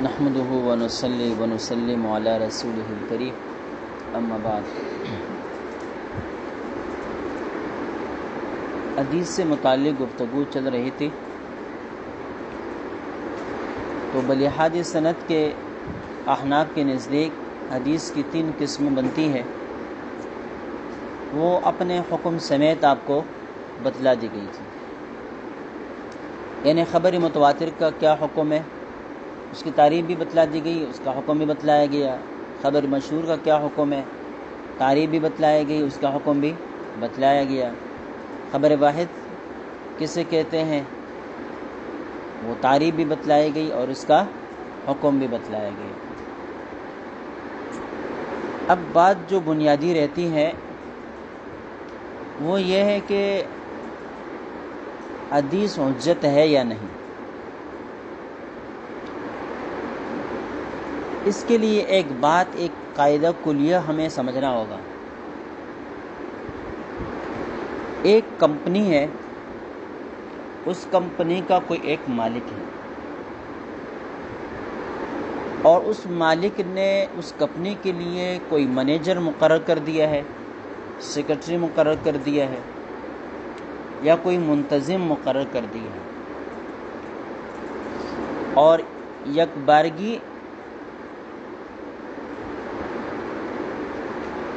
نحمده ونصلي ونسلم على رسوله الكريم اما بعد۔ حدیث سے متعلق گفتگو چل رہی تھی، تو بلحاظ سند کے احناف کے نزدیک حدیث کی 3 قسمیں بنتی ہیں، وہ اپنے حکم سمیت آپ کو بتلا دی گئی تھی۔ یعنی خبر متواتر کا کیا حکم ہے، اس کی تعریف بھی بتلا دی گئی، اس کا حکم بھی بتلایا گیا۔ خبر مشہور کا کیا حکم ہے، تعریف بھی بتلائی گئی، اس کا حکم بھی بتلایا گیا۔ خبر واحد کسے کہتے ہیں، وہ تعریف بھی بتلائی گئی اور اس کا حکم بھی بتلایا گیا۔ اب بات جو بنیادی رہتی ہے وہ یہ ہے کہ حدیث حجت ہے یا نہیں۔ اس کے لیے ایک قاعدہ کلیہ ہمیں سمجھنا ہوگا۔ ایک کمپنی ہے، اس کمپنی کا کوئی ایک مالک ہے، اور اس مالک نے اس کمپنی کے لیے کوئی مینیجر مقرر کر دیا ہے، سیکرٹری مقرر کر دیا ہے، یا کوئی منتظم مقرر کر دیا ہے، اور یک بارگی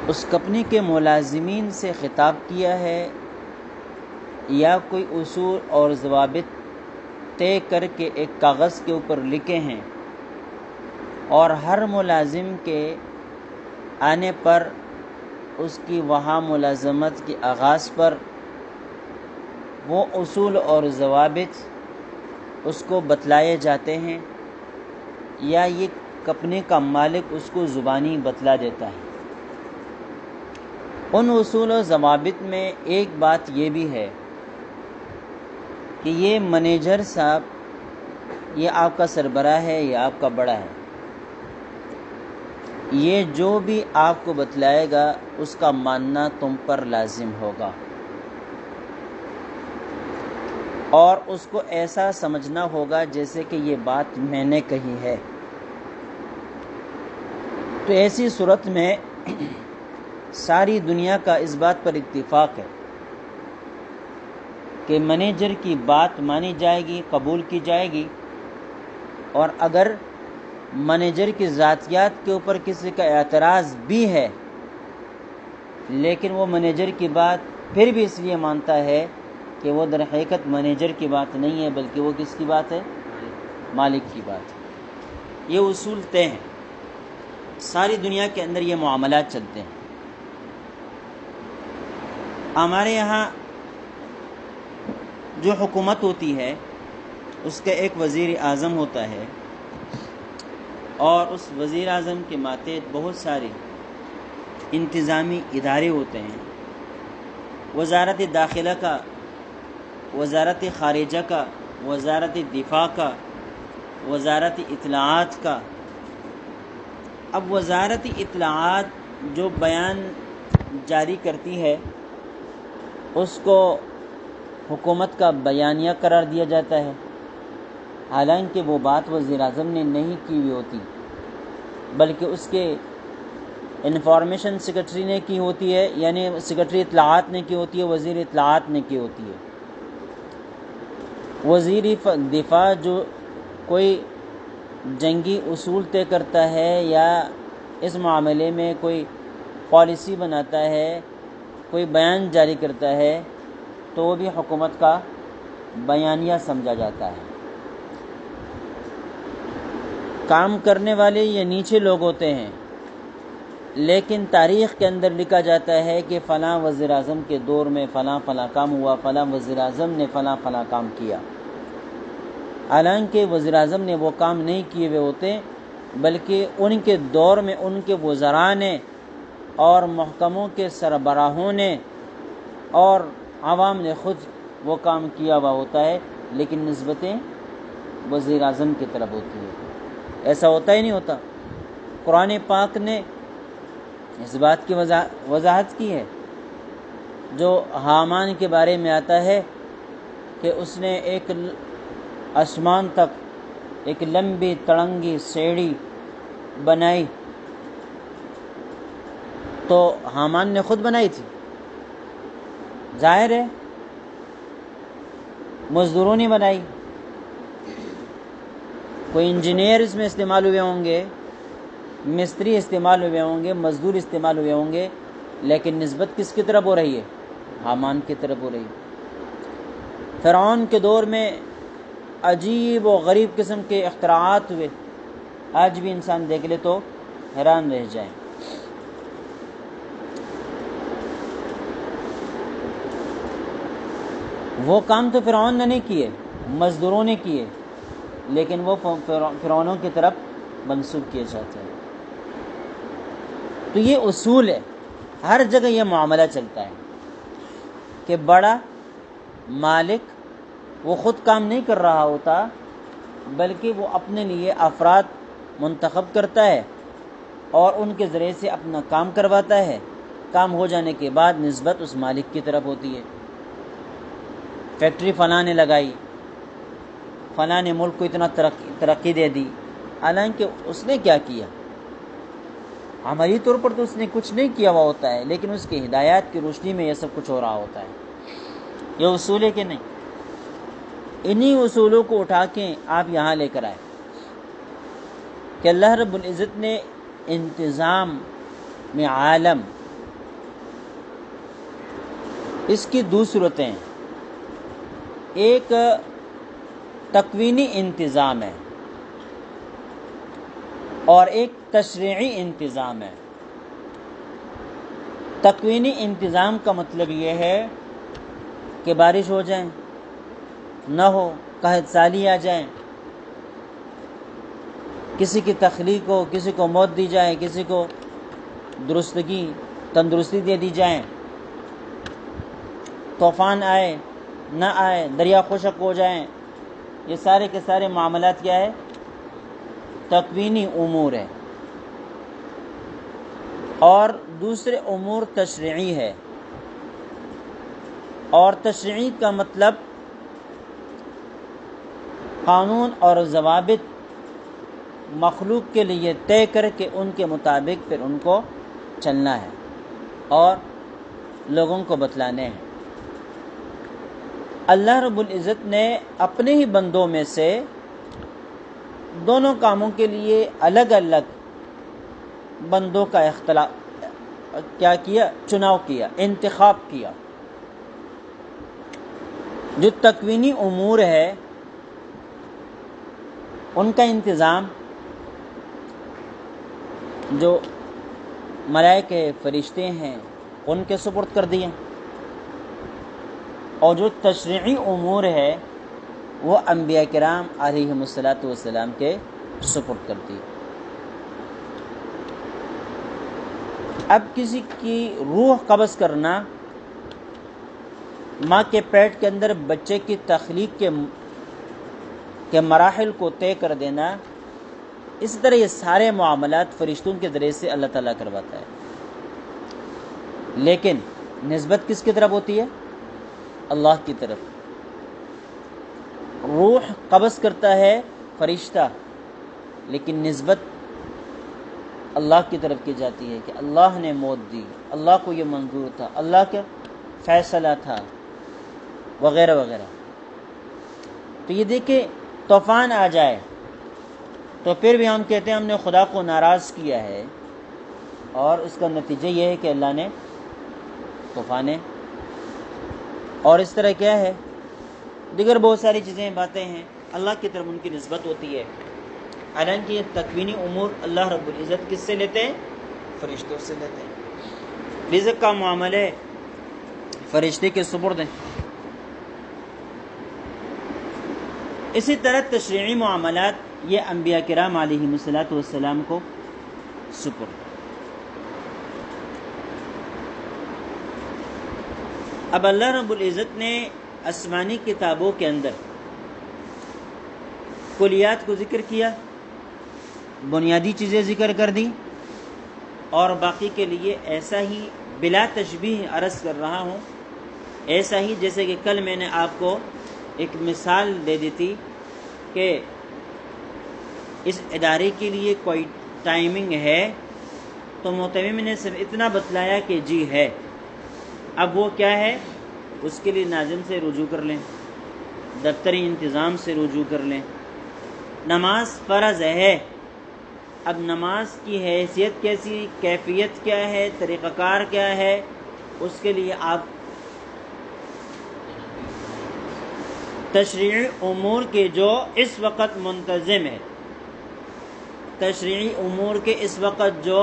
اس کمپنی کے ملازمین سے خطاب کیا ہے، یا کوئی اصول اور ضوابط طے کر کے ایک کاغذ کے اوپر لکھے ہیں، اور ہر ملازم کے آنے پر اس کی وہاں ملازمت کے آغاز پر وہ اصول اور ضوابط اس کو بتلائے جاتے ہیں، یا یہ کمپنی کا مالک اس کو زبانی بتلا دیتا ہے۔ ان اصول و ضوابط میں ایک بات یہ بھی ہے کہ یہ مینیجر صاحب، یہ آپ کا سربراہ ہے، یہ آپ کا بڑا ہے، یہ جو بھی آپ کو بتلائے گا اس کا ماننا تم پر لازم ہوگا، اور اس کو ایسا سمجھنا ہوگا جیسے کہ یہ بات میں نے کہی ہے۔ تو ایسی صورت میں ساری دنیا کا اس بات پر اتفاق ہے کہ مینیجر کی بات مانی جائے گی، قبول کی جائے گی، اور اگر مینیجر کی ذاتیات کے اوپر کسی کا اعتراض بھی ہے، لیکن وہ مینیجر کی بات پھر بھی اس لیے مانتا ہے کہ وہ در حقیقت مینیجر کی بات نہیں ہے، بلکہ وہ کس کی بات ہے، مالک کی بات ہے۔ یہ اصول طے ہیں، ساری دنیا کے اندر یہ معاملات چلتے ہیں۔ ہمارے یہاں جو حکومت ہوتی ہے اس کا ایک وزیر اعظم ہوتا ہے، اور اس وزیر اعظم کے ماتحت بہت سارے انتظامی ادارے ہوتے ہیں، وزارت داخلہ کا، وزارت خارجہ کا، وزارت دفاع کا، وزارت اطلاعات کا۔ اب وزارت اطلاعات جو بیان جاری کرتی ہے اس کو حکومت کا بیانیہ قرار دیا جاتا ہے، حالانکہ وہ بات وزیر اعظم نے نہیں کی ہوئی ہوتی، بلکہ اس کے انفارمیشن سیکرٹری نے کی ہوتی ہے، یعنی سیکرٹری اطلاعات نے کی ہوتی ہے، وزیر اطلاعات نے کی ہوتی ہے۔ وزیر دفاع جو کوئی جنگی اصول طے کرتا ہے یا اس معاملے میں کوئی پالیسی بناتا ہے، کوئی بیان جاری کرتا ہے، تو وہ بھی حکومت کا بیانیہ سمجھا جاتا ہے۔ کام کرنے والے یہ نیچے لوگ ہوتے ہیں، لیکن تاریخ کے اندر لکھا جاتا ہے کہ فلاں وزیر اعظم کے دور میں فلاں فلاں کام ہوا، فلاں وزیر اعظم نے فلاں فلاں کام کیا، حالانکہ وزیر اعظم نے وہ کام نہیں کیے ہوئے ہوتے، بلکہ ان کے دور میں ان کے وزراء نے اور محکموں کے سربراہوں نے اور عوام نے خود وہ کام کیا ہوا ہوتا ہے، لیکن نسبتیں وزیر اعظم کی طرف ہوتی ہے۔ ایسا ہوتا ہی نہیں ہوتا۔ قرآن پاک نے اس بات کی وضاحت کی ہے، جو حامان کے بارے میں آتا ہے کہ اس نے ایک آسمان تک ایک لمبی تڑنگی سیڑھی بنائی تو حامان نے خود بنائی تھی؟ ظاہر ہے مزدوروں نے بنائی. کوئی انجینئر اس میں استعمال ہوئے ہوں گے، مستری استعمال ہوئے ہوں گے، مزدور استعمال ہوئے ہوں گے، لیکن نسبت کس کی طرف ہو رہی ہے؟ حامان کی طرف ہو رہی ہے. فرعون کے دور میں عجیب و غریب قسم کے اختراعات ہوئے، آج بھی انسان دیکھ لے تو حیران رہ جائے. وہ کام تو فرعون نے نہیں کیے، مزدوروں نے کیے، لیکن وہ فرعونوں کی طرف منسوب کیے جاتے ہیں. تو یہ اصول ہے، ہر جگہ یہ معاملہ چلتا ہے کہ بڑا مالک وہ خود کام نہیں کر رہا ہوتا، بلکہ وہ اپنے لیے افراد منتخب کرتا ہے اور ان کے ذریعے سے اپنا کام کرواتا ہے. کام ہو جانے کے بعد نسبت اس مالک کی طرف ہوتی ہے. فیکٹری فلاں نے لگائی، فلاں نے ملک کو اتنا ترقی دے دی، حالانکہ اس نے کیا کیا؟ عملی طور پر تو اس نے کچھ نہیں کیا ہوا ہوتا ہے، لیکن اس کی ہدایات کی روشنی میں یہ سب کچھ ہو رہا ہوتا ہے. یہ اصول ہے کہ نہیں؟ انہی اصولوں کو اٹھا کے آپ یہاں لے کر آئے کہ اللہ رب العزت نے انتظام میں عالم، اس کی دو صورتیں ہیں. ایک تکوینی انتظام ہے اور ایک تشریعی انتظام ہے. تکوینی انتظام کا مطلب یہ ہے کہ بارش ہو جائیں، نہ ہو، قحط سالی آ جائیں، کسی کی تخلیق ہو، کسی کو موت دی جائے، کسی کو درستگی تندرستی دے دی جائیں، طوفان آئے نہ آئے، دریا خشک ہو جائیں. یہ سارے کے سارے معاملات کیا ہے؟ تکوینی امور ہے. اور دوسرے امور تشریعی ہے. اور تشریعی کا مطلب قانون اور ضوابط مخلوق کے لیے طے کر کے ان کے مطابق پھر ان کو چلنا ہے اور لوگوں کو بتلانے ہیں. اللہ رب العزت نے اپنے ہی بندوں میں سے دونوں کاموں کے لیے الگ الگ بندوں کا کیا کیا؟ چناؤ کیا، انتخاب کیا. جو تکوینی امور ہے ان کا انتظام جو ملائکے فرشتے ہیں ان کے سپرد کر دیے، اور جو تشریعی امور ہے وہ انبیاء کرام علیہم السلام کے سپرد کر دیے. اب کسی کی روح قبض کرنا، ماں کے پیٹ کے اندر بچے کی تخلیق کے مراحل کو طے کر دینا، اسی طرح یہ سارے معاملات فرشتوں کے ذریعے سے اللہ تعالیٰ کرواتا ہے. لیکن نسبت کس کی طرف ہوتی ہے؟ اللہ کی طرف. روح قبض کرتا ہے فرشتہ، لیکن نسبت اللہ کی طرف کی جاتی ہے کہ اللہ نے موت دی، اللہ کو یہ منظور تھا، اللہ کا فیصلہ تھا، وغیرہ وغیرہ. تو یہ دیکھیں طوفان آ جائے تو پھر بھی ہم کہتے ہیں ہم نے خدا کو ناراض کیا ہے، اور اس کا نتیجہ یہ ہے کہ اللہ نے طوفانیں، اور اس طرح کیا ہے دیگر بہت ساری چیزیں، باتیں ہیں، اللہ کی طرف ان کی نسبت ہوتی ہے. حالانکہ یہ تکوینی امور اللہ رب العزت کس سے لیتے ہیں؟ فرشتوں سے لیتے ہیں. رزق کا معاملہ فرشتے کے سپرد ہیں. اسی طرح تشریعی معاملات یہ انبیاء کرام علیہم السلام کو سپرد. اب اللہ رب العزت نے آسمانی کتابوں کے اندر کلیات کو ذکر کیا، بنیادی چیزیں ذکر کر دی، اور باقی کے لیے ایسا ہی بلا تشبیہ عرض کر رہا ہوں، ایسا ہی جیسے کہ کل میں نے آپ کو ایک مثال دے دی تھی کہ اس ادارے کے لیے کوئی ٹائمنگ ہے؟ تو متمم نے صرف اتنا بتلایا کہ جی ہے۔ اب وہ کیا ہے؟ اس کے لیے ناظم سے رجوع کر لیں، دفتری انتظام سے رجوع کر لیں۔ نماز فرض ہے، اب نماز کی حیثیت کیسی، کیفیت کیا ہے، طریقہ کار کیا ہے، اس کے لیے آپ تشریعی امور کے جو اس وقت منتظم ہے، تشریعی امور کے اس وقت جو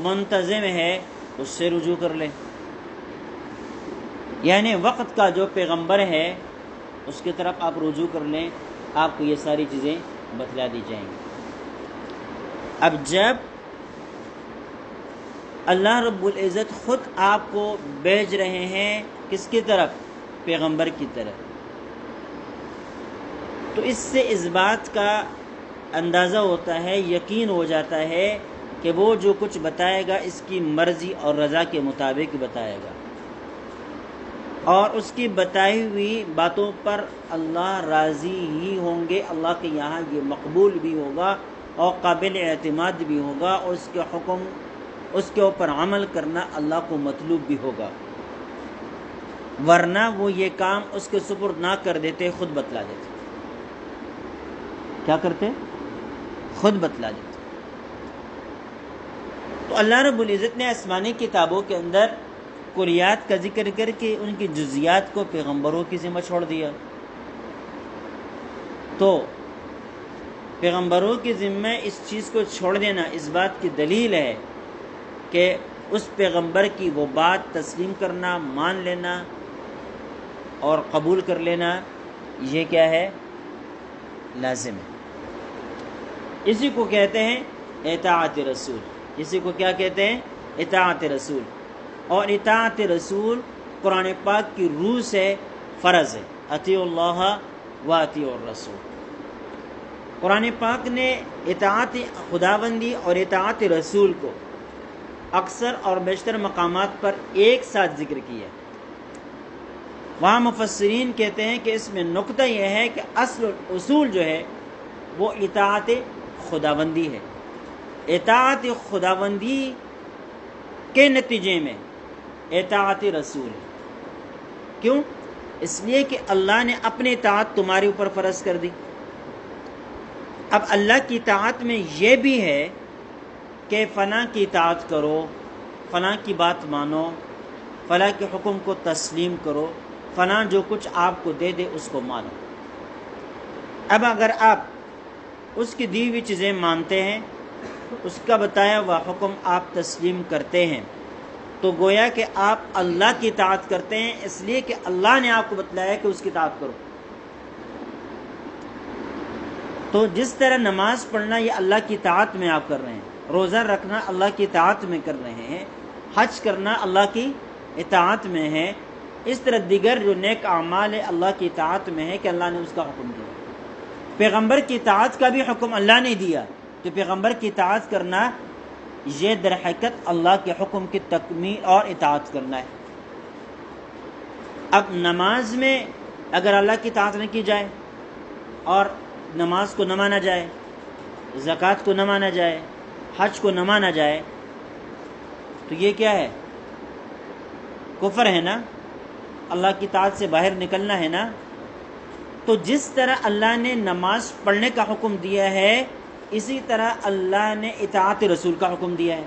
منتظم ہے اس سے رجوع کر لیں، یعنی وقت کا جو پیغمبر ہے اس کی طرف آپ رجوع کر لیں، آپ کو یہ ساری چیزیں بتلا دی جائیں گی۔ اب جب اللہ رب العزت خود آپ کو بھیج رہے ہیں کس کی طرف؟ پیغمبر کی طرف، تو اس سے اس بات کا اندازہ ہوتا ہے، یقین ہو جاتا ہے کہ وہ جو کچھ بتائے گا اس کی مرضی اور رضا کے مطابق بتائے گا، اور اس کی بتائی ہوئی باتوں پر اللہ راضی ہی ہوں گے، اللہ کے یہاں یہ مقبول بھی ہوگا اور قابل اعتماد بھی ہوگا، اور اس کے حکم، اس کے اوپر عمل کرنا اللہ کو مطلوب بھی ہوگا، ورنہ وہ یہ کام اس کے سپرد نہ کر دیتے، خود بتلا دیتے۔ کیا کرتے؟ خود بتلا دیتے۔ تو اللہ رب العزت نے آسمانی کتابوں کے اندر کلیات کا ذکر کر کے ان کی جزیات کو پیغمبروں کی ذمہ چھوڑ دیا، تو پیغمبروں کی ذمہ اس چیز کو چھوڑ دینا اس بات کی دلیل ہے کہ اس پیغمبر کی وہ بات تسلیم کرنا، مان لینا اور قبول کر لینا، یہ کیا ہے؟ لازم ہے۔ اسی کو کہتے ہیں اطاعت رسول، اسی کو کیا کہتے ہیں؟ اطاعت رسول، اور اطاعت رسول قرآن پاک کی روح سے فرض ہے، اطیعوا اللہ و اطیعوا الرسول۔ قرآن پاک نے اطاعت خداوندی اور اطاعت رسول کو اکثر اور بیشتر مقامات پر ایک ساتھ ذکر کیا۔ وہاں مفسرین کہتے ہیں کہ اس میں نقطہ یہ ہے کہ اصل اصول جو ہے وہ اطاعت خداوندی ہے، اطاعت خداوندی کے نتیجے میں اطاعت رسول ہے۔ کیوں؟ اس لیے کہ اللہ نے اپنی اطاعت تمہارے اوپر فرض کر دی۔ اب اللہ کی اطاعت میں یہ بھی ہے کہ فلاں کی اطاعت کرو، فلاں کی بات مانو، فلاں کے حکم کو تسلیم کرو، فلاں جو کچھ آپ کو دے دے اس کو مانو۔ اب اگر آپ اس کی دی ہوئی چیزیں مانتے ہیں، اس کا بتایا ہوا حکم آپ تسلیم کرتے ہیں، تو گویا کہ آپ اللہ کی اطاعت کرتے ہیں، اس لیے کہ اللہ نے آپ کو بتلایا کہ اس کی اطاعت کرو۔ تو جس طرح نماز پڑھنا یہ اللہ کی اطاعت میں آپ کر رہے ہیں، روزہ رکھنا اللہ کی اطاعت میں کر رہے ہیں، حج کرنا اللہ کی اطاعت میں ہے، اس طرح دیگر جو نیک اعمال ہے اللہ کی اطاعت میں ہے کہ اللہ نے اس کا حکم دیا۔ پیغمبر کی اطاعت کا بھی حکم اللہ نے دیا، تو پیغمبر کی اطاعت کرنا یہ در حقیقت اللہ کے حکم کی تکمیل اور اطاعت کرنا ہے۔ اب نماز میں اگر اللہ کی اطاعت نہ کی جائے اور نماز کو نہ مانا جائے، زکوٰۃ کو نہ مانا جائے، حج کو نہ مانا جائے، تو یہ کیا ہے؟ کفر ہے نا، اللہ کی اطاعت سے باہر نکلنا ہے نا۔ تو جس طرح اللہ نے نماز پڑھنے کا حکم دیا ہے، اسی طرح اللہ نے اطاعت رسول کا حکم دیا ہے۔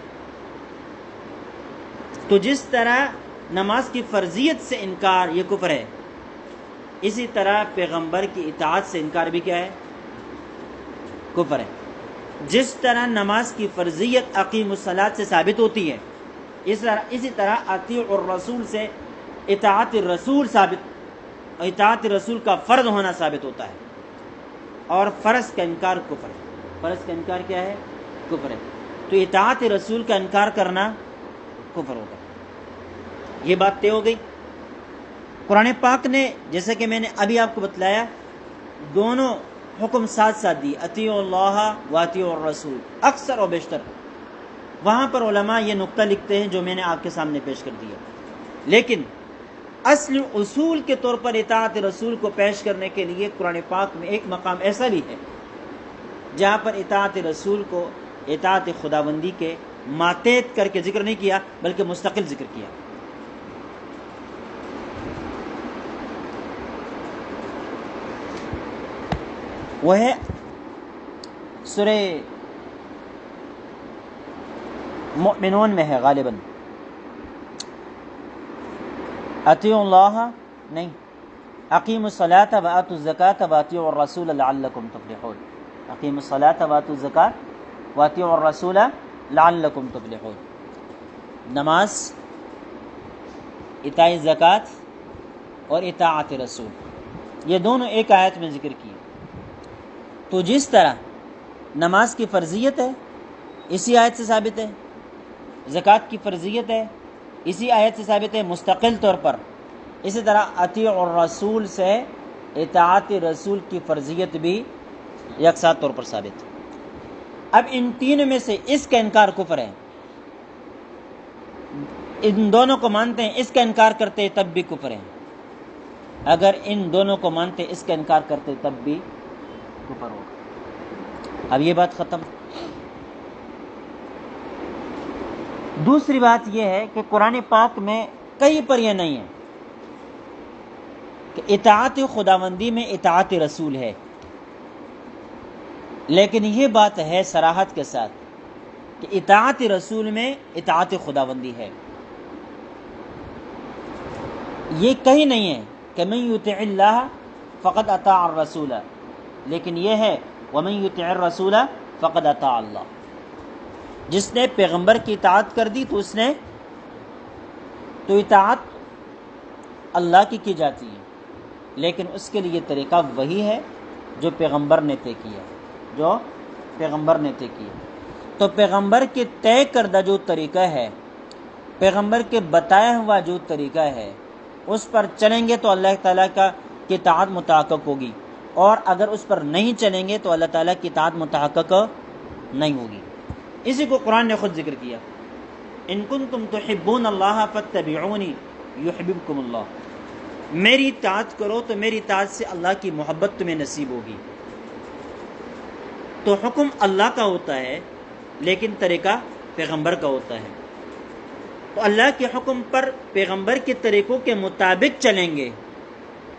تو جس طرح نماز کی فرضیت سے انکار یہ کفر ہے، اسی طرح پیغمبر کی اطاعت سے انکار بھی کیا ہے؟ کفر ہے۔ جس طرح نماز کی فرضیت اقیم الصلاۃ سے ثابت ہوتی ہے، اسی طرح اطیعوا الرسول سے اطاعت رسول ثابت، اطاعت رسول کا فرض ہونا ثابت ہوتا ہے، اور فرض کا انکار کفر ہے۔ فرض کا انکار کیا ہے؟ کفر ہے۔ تو اطاعت رسول کا انکار کرنا کفر ہوتا ہے۔ یہ بات طے ہو گئی۔ قرآن پاک نے جیسا کہ میں نے ابھی آپ کو بتلایا، دونوں حکم ساتھ ساتھ دی، اطیعوا اللہ و اطیعوا الرسول، اکثر و بیشتر۔ وہاں پر علماء یہ نقطہ لکھتے ہیں جو میں نے آپ کے سامنے پیش کر دیا، لیکن اصل اصول کے طور پر اطاعت رسول کو پیش کرنے کے لیے قرآن پاک میں ایک مقام ایسا بھی ہے جہاں پر اطاعت رسول کو اطاعت خداوندی کے ماتحت کر کے ذکر نہیں کیا بلکہ مستقل ذکر کیا. وہ ہے سورہ مؤمنون میں ہے غالباً. اطیعوا اللہ نہیں، اقیموا الصلاۃ وآتوا الزکاۃ وأطیعوا الرسول لعلکم تفلحون. اقیموا الصلاۃ وآتوا الزکاۃ وأطیعوا الرسول لعلکم تفلحون. نماز، اطاعت زکوٰۃ اور اطاعت رسول، یہ دونوں ایک آیت میں ذکر کیے. تو جس طرح نماز کی فرضیت ہے اسی آیت سے ثابت ہے، زکوٰۃ کی فرضیت ہے اسی آیت سے ثابت ہے مستقل طور پر، اسی طرح اطیعوا الرسول سے اطاعت رسول کی فرضیت بھی یکساں طور پر ثابت ہے. اب ان تینوں میں سے اس کا انکار کفر ہے، ان دونوں کو مانتے ہیں اس کا انکار کرتے ہیں تب بھی کفر ہے. اگر ان دونوں کو مانتے اس کا انکار کرتے تب بھی کفر ہوگا. اب یہ بات ختم. دوسری بات یہ ہے کہ قرآن پاک میں کہیں پر یہ نہیں ہے کہ اطاعت خداوندی میں اطاعت رسول ہے، لیکن یہ بات ہے صراحت کے ساتھ کہ اطاعت رسول میں اطاعت خداوندی ہے. یہ کہیں نہیں ہے کہ من یطع اللہ فقد اطاع الرسول، لیکن یہ ہے ومن یطع الرسول فقد اطاع اللہ. جس نے پیغمبر کی اطاعت کر دی تو اطاعت اللہ کی جاتی ہے، لیکن اس کے لیے طریقہ وہی ہے جو پیغمبر نے طے کیا، تو پیغمبر کے طے کردہ جو طریقہ ہے، پیغمبر کے بتایا ہوا جو طریقہ ہے، اس پر چلیں گے تو اللہ تعالیٰ کی اطاعت متحقق ہوگی، اور اگر اس پر نہیں چلیں گے تو اللہ تعالیٰ کی اطاعت متحقق نہیں ہوگی. اسی کو قرآن نے خود ذکر کیا، ان کنتم تحبون اللہ فاتبعونی یحببکم اللہ. میری اطاعت کرو تو میری اطاعت سے اللہ کی محبت تمہیں نصیب ہوگی. تو حکم اللہ کا ہوتا ہے لیکن طریقہ پیغمبر کا ہوتا ہے. تو اللہ کے حکم پر پیغمبر کے طریقوں کے مطابق چلیں گے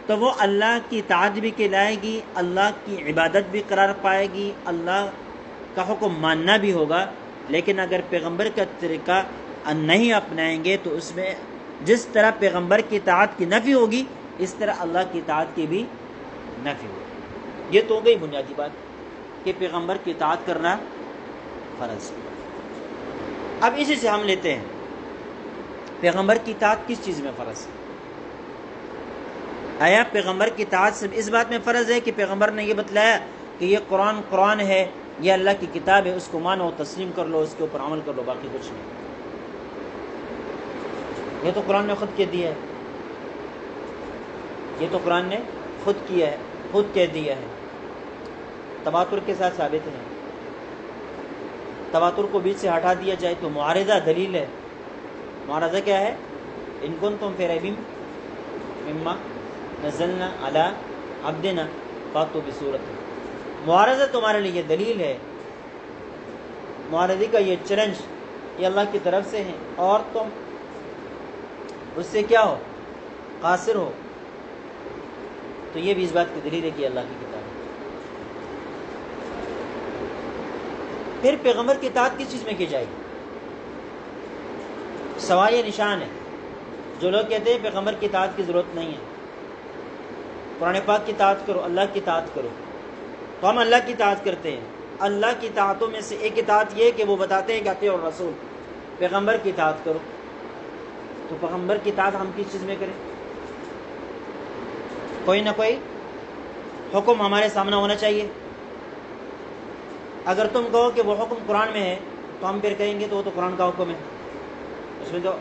تو وہ اللہ کی اطاعت بھی کہلائے گی، اللہ کی عبادت بھی قرار پائے گی، اللہ کا حکم ماننا بھی ہوگا. لیکن اگر پیغمبر کا طریقہ نہیں اپنائیں گے تو اس میں جس طرح پیغمبر کی اطاعت کی نفی ہوگی اس طرح اللہ کی اطاعت کی بھی نفی ہوگی. یہ تو ہو گئی بنیادی بات کہ پیغمبر کی اطاعت کرنا فرض ہے. اب اسی سے ہم لیتے ہیں پیغمبر کی اطاعت کس چیز میں فرض ہے. آیا پیغمبر کی اطاعت صرف اس بات میں فرض ہے کہ پیغمبر نے یہ بتلایا کہ یہ قرآن ہے، یہ اللہ کی کتاب ہے، اس کو مانو، تسلیم کر لو، اس کے اوپر عمل کر لو، باقی کچھ نہیں. یہ تو قرآن نے خود کہہ دیا ہے، تواتر کے ساتھ ثابت ہے. تواتر کو بیچ سے ہٹا دیا جائے تو معارضہ دلیل ہے. معارضہ کیا ہے؟ ان کنتم فی ریب مما نزلنا علی عبدنا فاتوا بسورۃ. معارضہ تمہارے لیے دلیل ہے، معارضی کا یہ چیلنج یہ اللہ کی طرف سے ہے اور تم اس سے کیا ہو؟ قاصر ہو. تو یہ بھی اس بات کی دلیل ہے کہ اللہ کی کتاب ہے. پھر پیغمبر کی اطاعت کس چیز میں کی جائے گی؟ سوائے نشان ہے. جو لوگ کہتے ہیں پیغمبر کی اطاعت کی ضرورت نہیں ہے، قرآن پاک کی اطاعت کرو، اللہ کی اطاعت کرو، تو ہم اللہ کی اطاعت کرتے ہیں. اللہ کی اطاعتوں میں سے ایک اطاعت یہ کہ وہ بتاتے ہیں کہ اطیعوا الرسول، پیغمبر کی اطاعت کرو. تو پیغمبر کی اطاعت ہم کس چیز میں کریں؟ کوئی نہ کوئی حکم ہمارے سامنے ہونا چاہیے. اگر تم کہو کہ وہ حکم قرآن میں ہے تو ہم پھر کہیں گے تو وہ تو قرآن کا حکم ہے، اس میں تو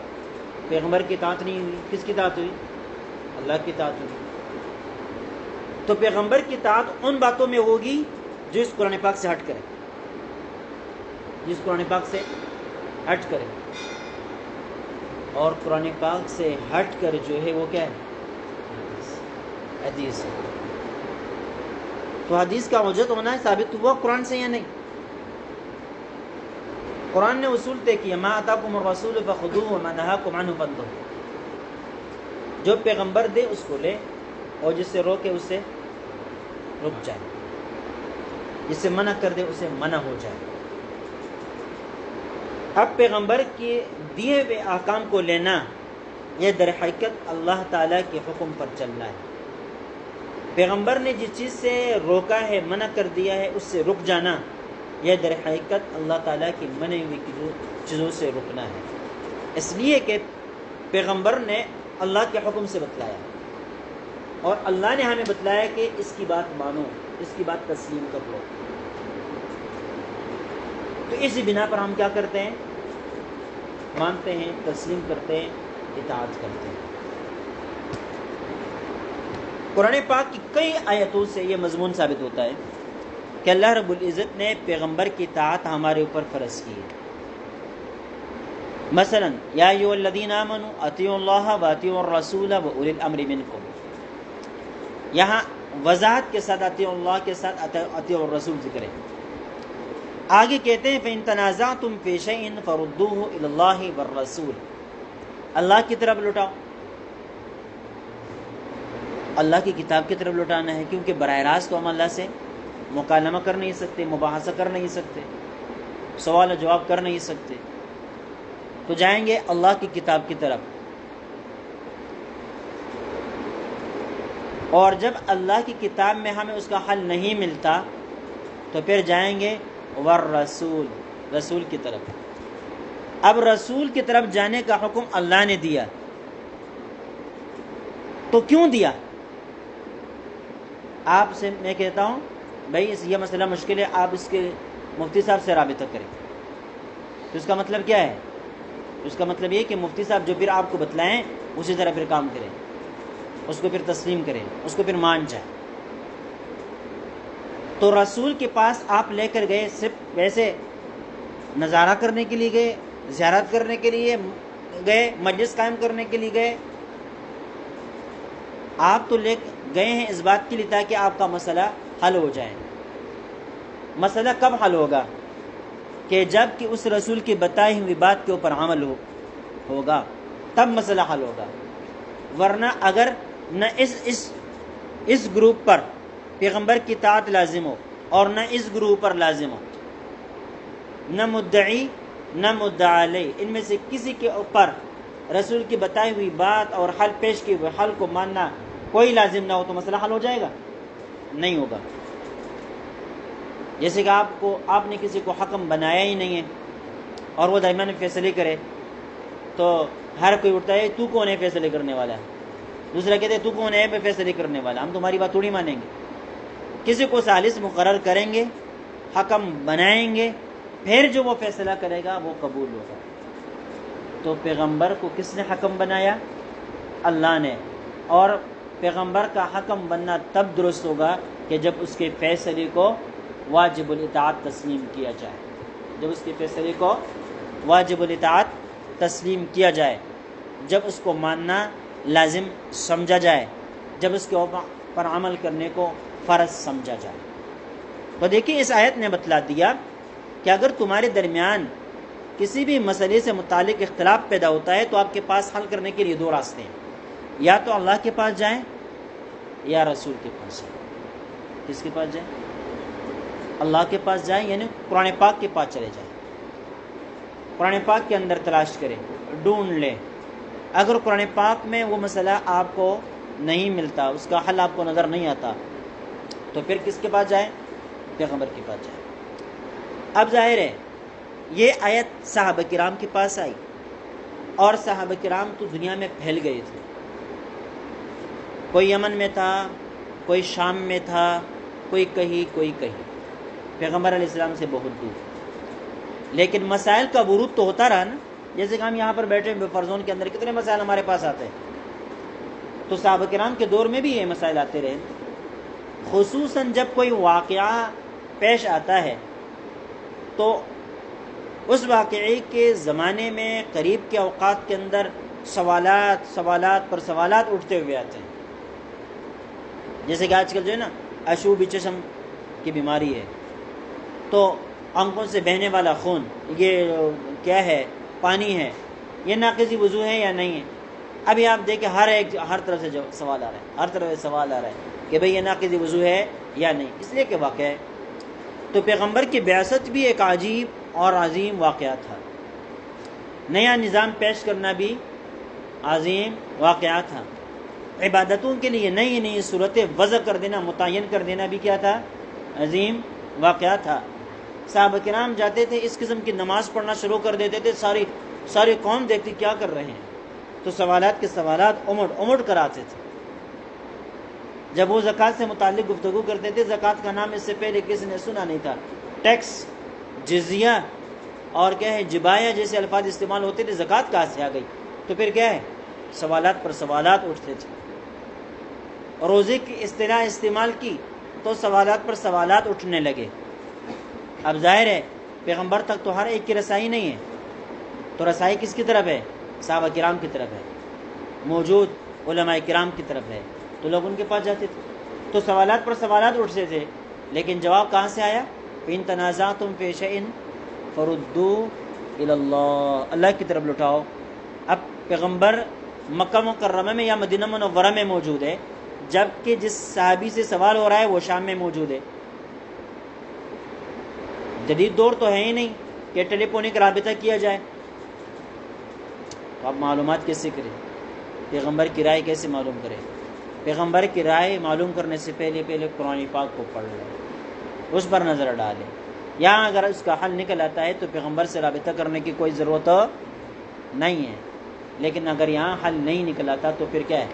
پیغمبر کی اطاعت نہیں ہوئی. کس کی اطاعت ہوئی؟ اللہ کی اطاعت ہوئی. تو پیغمبر کی اطاعت ان باتوں میں ہوگی جو اس قرآن پاک سے ہٹ کرے، اور قرآن پاک سے ہٹ کر جو ہے وہ کیا ہے؟ حدیث ہے۔ تو حدیث کا حجت ہونا ہے ثابت ہوا قرآن سے یا نہیں؟ قرآن نے اصول طے کیا، ما اتاکم الرسول فخذوہ وما نہاکم عنہ فانتہوا، جو پیغمبر دے اس کو لے اور جس سے روکے اس سے رک جائے، جس سے منع کر دے اسے منع ہو جائے۔ اب پیغمبر کے دیے ہوئے احکام کو لینا یہ در حقیقت اللہ تعالیٰ کے حکم پر چلنا ہے۔ پیغمبر نے جس چیز سے روکا ہے، منع کر دیا ہے، اس سے رک جانا یہ در حقیقت اللہ تعالیٰ کی منع ہوئی چیزوں سے رکنا ہے، اس لیے کہ پیغمبر نے اللہ کے حکم سے بتلایا اور اللہ نے ہمیں بتلایا کہ اس کی بات مانو، اس کی بات تسلیم کر لو۔ تو اسی بنا پر ہم کیا کرتے ہیں؟ مانتے ہیں، تسلیم کرتے ہیں، اطاعت کرتے ہیں۔ قرآن پاک کی کئی آیتوں سے یہ مضمون ثابت ہوتا ہے کہ اللہ رب العزت نے پیغمبر کی اطاعت ہمارے اوپر فرض کی ہے۔ مثلا یا ایھا الذین آمنوا اطیعوا اللہ واطیعوا الرسول واولی الامر منکم، یہاں وضاحت کے ساتھ اطیعوا اللہ کے ساتھ اطیعوا الرسول ذکر ہے۔ آگے کہتے ہیں فَإِن تَنَازَعْتُمْ فِي شَيْءٍ فَرُدُّوهُ إِلَى اللَّهِ وَالرَّسُولِ، اللہ کی طرف لوٹاؤ، اللہ کی کتاب کی طرف لوٹانا ہے، کیونکہ براہ راست تو ہم اللہ سے مکالمہ کر نہیں سکتے، مباحثہ کر نہیں سکتے، سوال و جواب کر نہیں سکتے، تو جائیں گے اللہ کی کتاب کی طرف، اور جب اللہ کی کتاب میں ہمیں اس کا حل نہیں ملتا تو پھر جائیں گے والرسول، رسول کی طرف۔ اب رسول کی طرف جانے کا حکم اللہ نے دیا، تو کیوں دیا؟ آپ سے میں کہتا ہوں بھائی یہ مسئلہ مشکل ہے، آپ اس کے مفتی صاحب سے رابطہ کریں، تو اس کا مطلب کیا ہے؟ اس کا مطلب یہ کہ مفتی صاحب جو پھر آپ کو بتلائیں اسی طرح پھر کام کریں، اس کو پھر تسلیم کریں، اس کو پھر مان جائیں۔ تو رسول کے پاس آپ لے کر گئے صرف ویسے نظارہ کرنے کے لیے گئے، زیارت کرنے کے لیے گئے، مجلس قائم کرنے کے لیے گئے؟ آپ تو لے گئے ہیں اس بات کے لیے تاکہ آپ کا مسئلہ حل ہو جائے۔ مسئلہ کب حل ہوگا؟ کہ جب کہ اس رسول کی بتائی ہوئی بات کے اوپر عمل ہوگا تب مسئلہ حل ہوگا، ورنہ اگر نہ اس گروپ پر پیغمبر کی اطاعت لازم ہو اور نہ اس گروپ پر لازم ہو، نہ مدعی نہ مدعا علیہ، ان میں سے کسی کے اوپر رسول کی بتائی ہوئی بات اور حل پیش کی ہوئے حل کو ماننا کوئی لازم نہ ہو، تو مسئلہ حل ہو جائے گا؟ نہیں ہوگا۔ جیسے کہ آپ نے کسی کو حکم بنایا ہی نہیں ہے اور وہ دائمان فیصلے کرے، تو ہر کوئی اٹھتا ہے تو کون ہے فیصلے کرنے والا ہے، دوسرا کہتے ہیں تو کون ہے فیصلے کرنے والا، ہم تمہاری بات تھوڑی مانیں گے۔ کسی کو ثالث مقرر کریں گے، حکم بنائیں گے، پھر جو وہ فیصلہ کرے گا وہ قبول ہوگا۔ تو پیغمبر کو کس نے حکم بنایا؟ اللہ نے، اور پیغمبر کا حکم بننا تب درست ہوگا کہ جب اس کے فیصلے کو واجب الاطاعت تسلیم کیا جائے، جب اس کے فیصلے کو واجب الاطاعت تسلیم کیا جائے، جب اس کو ماننا لازم سمجھا جائے، جب اس کے اوپر عمل کرنے کو فرض سمجھا جائے۔ تو دیکھیں اس آیت نے بتلا دیا کہ اگر تمہارے درمیان کسی بھی مسئلے سے متعلق اختلاف پیدا ہوتا ہے تو آپ کے پاس حل کرنے کے لیے دو راستے ہیں، یا تو اللہ کے پاس جائیں یا رسول کے پاس جائیں۔ کس کے پاس جائیں؟ اللہ کے پاس جائیں، یعنی قرآن پاک کے پاس چلے جائیں، قرآن پاک کے اندر تلاش کریں، ڈھونڈ لیں۔ اگر قرآن پاک میں وہ مسئلہ آپ کو نہیں ملتا، اس کا حل آپ کو نظر نہیں آتا، تو پھر کس کے پاس جائیں؟ پیغمبر کے پاس جائیں۔ اب ظاہر ہے یہ آیت صحابہ کرام کے پاس آئی، اور صحابہ کرام تو دنیا میں پھیل گئے تھے، کوئی یمن میں تھا، کوئی شام میں تھا، کوئی کہیں کوئی کہیں، پیغمبر علیہ السلام سے بہت دور، لیکن مسائل کا ورود تو ہوتا رہا نا۔ جیسے کہ ہم یہاں پر بیٹھے فرزون کے اندر کتنے مسائل ہمارے پاس آتے ہیں، تو صحابہ کرام کے دور میں بھی یہ مسائل آتے رہے، خصوصاً جب کوئی واقعہ پیش آتا ہے تو اس واقعے کے زمانے میں قریب کے اوقات کے اندر سوالات پر سوالات اٹھتے ہوئے آتے ہیں. جیسے کہ آج کل جو ہے نا اشوب چشم کی بیماری ہے، تو آنکھوں سے بہنے والا خون یہ کیا ہے؟ پانی ہے، یہ ناقض وضو ہے یا نہیں ہے؟ ابھی آپ دیکھیں ہر طرف سے سوال آ رہا ہے، ہر طرف سے سوال آ رہا ہے کہ بھئی یہ ناقض وضو ہے یا نہیں، اس لیے کہ واقعہ ہے. تو پیغمبر کی بعثت بھی ایک عجیب اور عظیم واقعہ تھا. نیا نظام پیش کرنا بھی عظیم واقعہ تھا. عبادتوں کے لیے نئی نئی صورتیں وضع کر دینا، متعین کر دینا بھی کیا تھا؟ عظیم واقعہ تھا. صحابہ کرام جاتے تھے، اس قسم کی نماز پڑھنا شروع کر دیتے تھے، ساری قوم دیکھتی کیا کر رہے ہیں، تو سوالات کے سوالات امڑ کر آتے تھے. جب وہ زکوٰۃ سے متعلق گفتگو کرتے تھے، زکوٰۃ کا نام اس سے پہلے کسی نے سنا نہیں تھا. ٹیکس، جزیہ اور کیا ہے جبایہ جیسے الفاظ استعمال ہوتے تھے، زکوٰۃ کہاں سے آ گئی؟ تو پھر کیا ہے؟ سوالات پر سوالات اٹھتے تھے. روزے کی اصطلاح استعمال کی تو سوالات پر سوالات اٹھنے لگے. اب ظاہر ہے پیغمبر تک تو ہر ایک کی رسائی نہیں ہے، تو رسائی کس کی طرف ہے؟ صحابہ کرام کی طرف ہے، موجود علماء کرام کی طرف ہے، تو لوگ ان کے پاس جاتے تھے. تو سوالات پر سوالات اٹھتے تھے، لیکن جواب کہاں سے آیا؟ ان تنازعتم فی شیء فردوہ الی اللہ، اللہ کی طرف لٹاؤ. اب پیغمبر مکہ مکرمہ میں یا مدینہ منورہ میں موجود ہے، جبکہ جس صحابی سے سوال ہو رہا ہے وہ شام میں موجود ہے. جدید دور تو ہے ہی نہیں کہ ٹیلی فونک رابطہ کیا جائے، تو آپ معلومات کیسے کریں؟ پیغمبر کی رائے کیسے معلوم کریں؟ پیغمبر کی رائے معلوم کرنے سے پہلے قرآن پاک کو پڑھ لیں، اس پر نظر ڈالیں. یا اگر اس کا حل نکل آتا ہے تو پیغمبر سے رابطہ کرنے کی کوئی ضرورت نہیں ہے. لیکن اگر یہاں حل نہیں نکل آتا تو پھر کیا ہے؟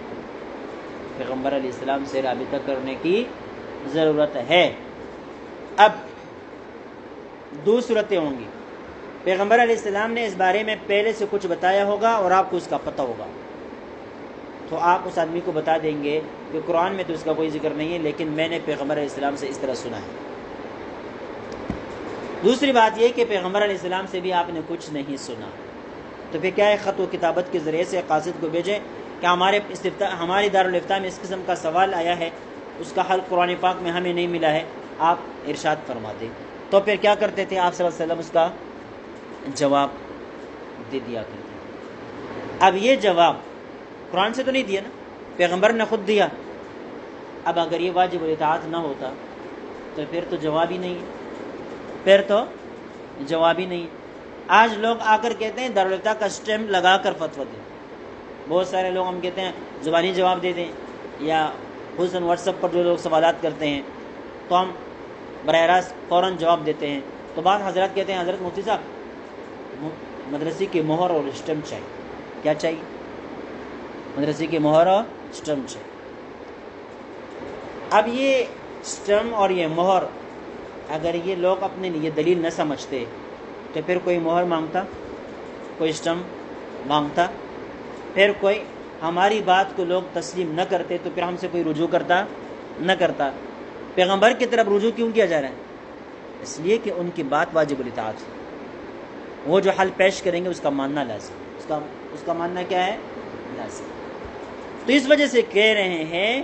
پیغمبر علیہ السلام سے رابطہ کرنے کی ضرورت ہے. اب دو صورتیں ہوں گی. پیغمبر علیہ السلام نے اس بارے میں پہلے سے کچھ بتایا ہوگا اور آپ کو اس کا پتہ ہوگا، تو آپ اس آدمی کو بتا دیں گے کہ قرآن میں تو اس کا کوئی ذکر نہیں ہے، لیکن میں نے پیغمبر علیہ السلام سے اس طرح سنا ہے. دوسری بات یہ کہ پیغمبر علیہ السلام سے بھی آپ نے کچھ نہیں سنا، تو پھر کیا ہے؟ خط و کتابت کے ذریعے سے قاصد کو بھیجیں کہ ہماری دارالافتاء میں اس قسم کا سوال آیا ہے، اس کا حل قرآن پاک میں ہمیں نہیں ملا ہے، آپ ارشاد فرما دیں. تو پھر کیا کرتے تھے آپ صلی اللہ علیہ وسلم؟ اس کا جواب دے دیا کرتے تھے. اب یہ جواب قرآن سے تو نہیں دیا نا، پیغمبر نے خود دیا. اب اگر یہ واجب الاطاعت نہ ہوتا تو پھر تو جواب ہی نہیں ہے، آج لوگ آ کر کہتے ہیں دارالافتاء کا اسٹیمپ لگا کر فتویٰ دیں. بہت سارے لوگ ہم کہتے ہیں زبانی جواب دے دیں، یا خصوصاً واٹس ایپ پر جو لوگ سوالات کرتے ہیں تو ہم براہ راست فوراً جواب دیتے ہیں. تو بعض حضرات کہتے ہیں حضرت مفتی صاحب مدرسے کی مہر اور اسٹیمپ چاہیے. کیا چاہیے؟ مدرسے کی مہر اور اسٹیمپ چاہیے. اب یہ اسٹیمپ اور یہ مہر اگر یہ لوگ اپنے لیے دلیل نہ سمجھتے تو پھر کوئی مہر مانگتا، کوئی اسٹیمپ مانگتا، پھر کوئی ہماری بات کو لوگ تسلیم نہ کرتے تو پھر ہم سے کوئی رجوع نہ کرتا. پیغمبر کی طرف رجوع کیوں کیا جا رہا ہے؟ اس لیے کہ ان کی بات واجب الاطاعت ہے. وہ جو حل پیش کریں گے اس کا ماننا لازم، اس کا ماننا کیا ہے؟ لازم. تو اس وجہ سے کہہ رہے ہیں